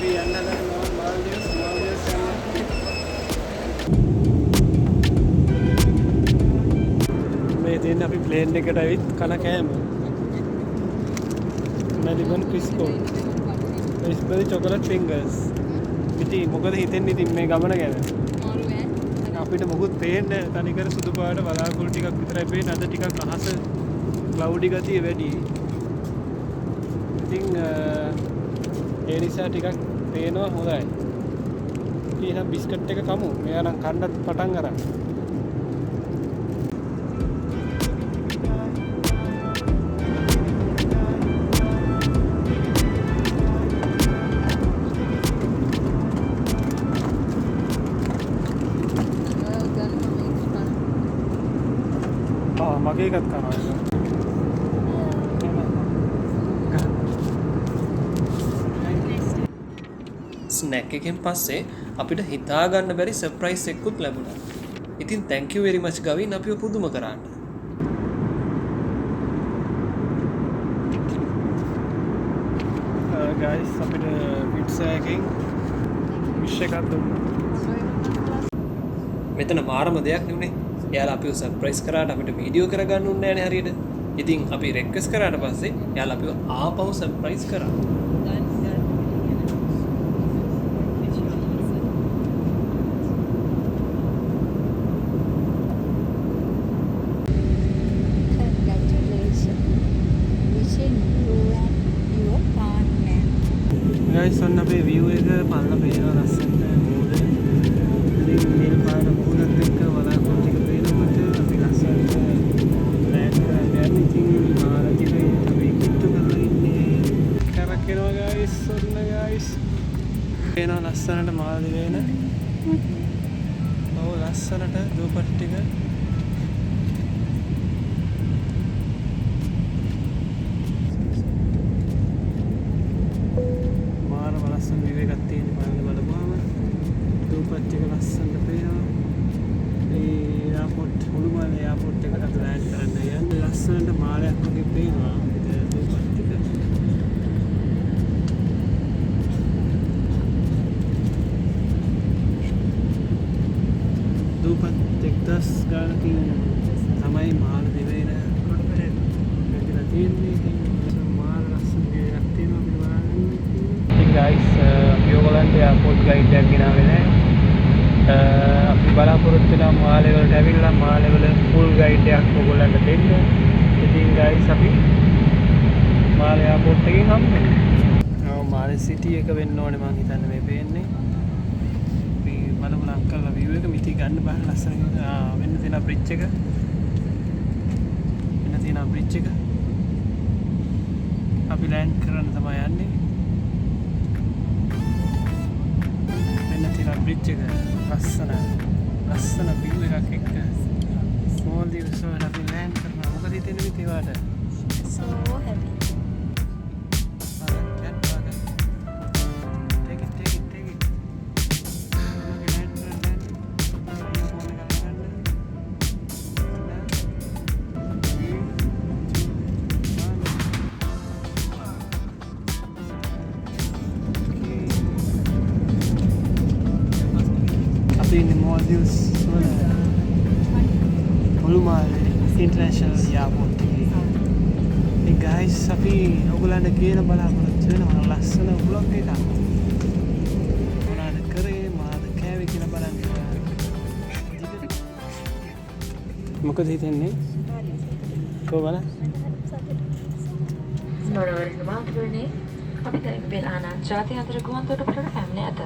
අපි යන්න හදන මාල්දීව්ස් යන්න. මේ තියෙන අපි ප්ලේන් එකට ඇවිත් කන කෑම. මැලිබන් ක්‍රිස්කෝ. රයිස්බරි chocolate fingers. ඉතින් මොකද හිතෙන්නේ ඉතින් මේ ගමන ගැන? අපිට මොකුත් පේන්නේ නැහැ. තනිකර සුදු පාට බලාකුළු ටිකක් විතරයි පේන්නේ. අද ටිකක් අහස ක්ලවුඩි ගතිය වැඩි. ඉතින් ඒ නිසා ටිකක් පේනවා හොඳයි. ඉතින් බිස්කට් එක කමු. මෙයා නම් කන්නත් පටන් අරන්. මගේ එකත් කනවා. ස්නැක් එකෙන් පස්සේ අපිට හිතා ගන්න බැරි සර්ප්‍රයිස් එකකුත් ලැබුණා. ඉතින් thank you very much ගවින් අපිව පුදුම කරාන්න. guys අපිට pizza එකෙන් wish එකක් දුන්නා. මෙතන මාරම දෙයක් නෙුනේ. එයාලා අපිව සර්ප්‍රයිස් කරාට අපිට වීඩියෝ කරගන්න උන්නේ නැහැ නේ හරියට. ඉතින් අපි රික්වෙස්ට් කරාට පස්සේ එයාලා අපිව ආපහු සර්ප්‍රයිස් කරා. guys ඔන්න අපේ view එක බලලා පේනවා ලස්සනට මූද. ඉතින් මේ පාර මූදත් එක්ක බලාපොරොත්තු ටික පේනකොට අපි ලස්සනට ප්ලෑන් කරලා යන්නේ. ඉතින් මාරජිකේ අපි කිට්ටු කරලා ඉන්නේ. කරකිනවා guys ඔන්න guys. පේනවා ලස්සනට මාළදිවේ න. ඔව් ලස්සනට දූපත් ටික. ලස්සන view එකක් තියෙන බලපුවාම දූපත් ටික ලස්සනට පේනවා. මේ එයාපෝට් මුළුමල එයාපෝට් එකට අපි ලෑන්ඩ් කරන්න යන්නේ. ලස්සනට මාලයක් වගේ පේනවා දූපත් ටික. දූපත් 1000 ගානකින් තමයි මාළදිවයින වැදිලා තියෙන්නේ. මාර ලස්සන view එකක් තියෙනවා අපිට බලන්න. guys අපි ඔයගලන්ට එයාපෝට් ගයිඩ් එකක් ගෙනාවේ නැහැ. අපි බලාපොරොත්තු වෙනා මාලේ වලට ඇවිල්ලා මාලේ වල ෆුල් ගයිඩ් එකක් ඔයගලන්ට දෙන්න. ඉතින් guys අපි මාලේ එයාපෝට් එකෙන් හම්බෙන්නේ. මාලේ සිටි එක වෙන්න ඕනේ මං හිතන්නේ මේ පේන්නේ. අපි බලමු අංකල්ලා view එක මිටි ගන්න බෑ ලස්සන. වෙන්න තියෙන බ්‍රිජ් එක. වෙන්න තියෙන බ්‍රිජ් එක. අපි ලෑන්ඩ් කරන්න තමයි යන්නේ. bridge එක ලස්සන view එකක් එක්ක මාල්දීව්ස් වල අපි ලෑන්ඩ් කරනවා. මොකද හිතෙන්නේ මේ ඒවාට? So happy. in Maldives මුළුමල ඉන්ටර්නැෂනල් එයාපෝට් එකේ. ඒ guys අපි ඔයගලන්ට කියන බලාපොරොත්තු වෙනවා ලස්සන vlog එකක්. මොනවාද කරේ මාද කෑවේ කියලා බලන්න. මොකද හිතන්නේ? කොහොමද? නොරවරින් මාතුනේ අපි දැන් බෙලානා ජාති අතර ගුවන්තොටුපළට පැමිණ ඇත.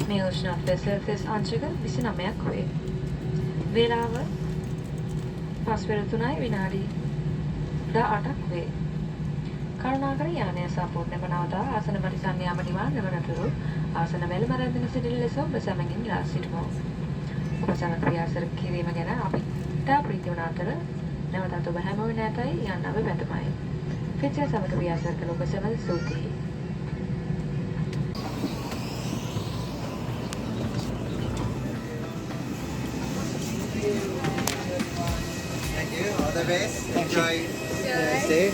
මේ උෂ්ණත්වය සෙල්සියස් අංශක 29ක් වේ. වේලාව 5:03 විනාඩි 18ක් වේ. කරුණාකර යානය සම්පූර්ණයෙන්ම නවතා ආසන පරිසම් යාම නිවා ලැබනතුරු ආසන වැල්ම රැඳෙන සිටින ලෙස ඔබ සැමගින් ඉල්ලා සිටිමු. ඔබ සමග ක්‍රියාසර කිරීම ගැන අපිට ප්‍රීති වන අතර නැවතත් ඔබ හැම වෙලාවටයි යන්න අප බැඳමයි. පිටේ සමග ක්‍රියාසර කළ ඔබ සැම ස්තුතියි. Thank you. All the best. Enjoy. Stay.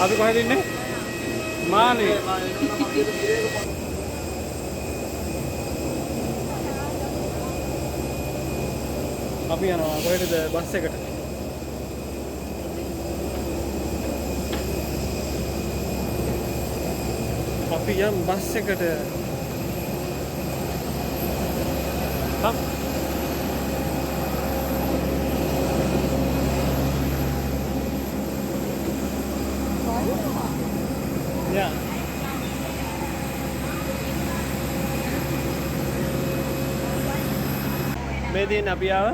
අපි කොහෙද ඉන්නේ? මානේ. අපි යනවා කොහෙටද බස් එකට? අපි යම් බස් එකට. Come. Yeah. මේ දින අපි ආව.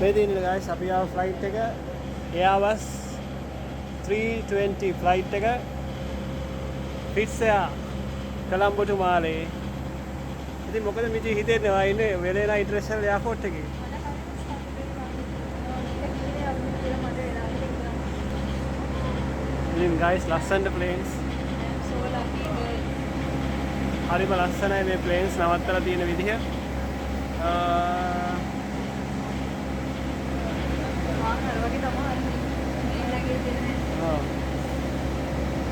මේ දින guys අපි ආව flight එක Airbus 320 flight එක Wizz Air Colombo to Male. ඉතින් මොකද මිටි හිතෙන්නේ ආ ඉන්නේ වෙලේලා ඉන්ටර්නැෂනල් එයාපෝට් එකේ. ඉතින් guys ලස්සනට planes. හරිම ලස්සනයි මේ planes නවත්තලා තියෙන විදිහ.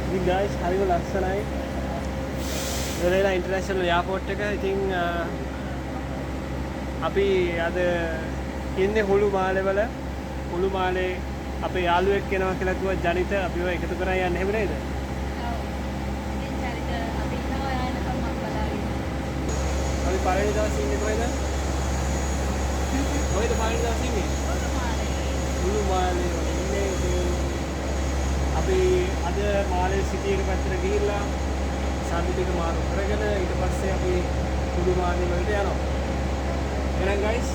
ඉතින් guys හරිම ලස්සනයි. වෙලේලා ඉන්ටර්නැෂනල් එයාපෝට් එක. ඉතින් අපි අද ඉන්නේ හුළු මාලේවල. හුළු මාලේ අපේ යාළුවෙක් එනවා කියලා කිව්වා ජනිත අපිව එකතු කරන් යන්න හැම නේද? අපි පළවෙනි දවසේ ඉන්නේ කොහෙද? කොහෙද පළවෙනි දවසේ ඉන්නේ? හුළු මාලේ ඉන්නේ. අපි අද මාලේ සිටි එක පැත්තට ගිහිල්ලා සම්දි ටික මාරු කරගෙන ඊට පස්සේ අපි හුළු මාලේ වලට යනවා. එහෙනම් guys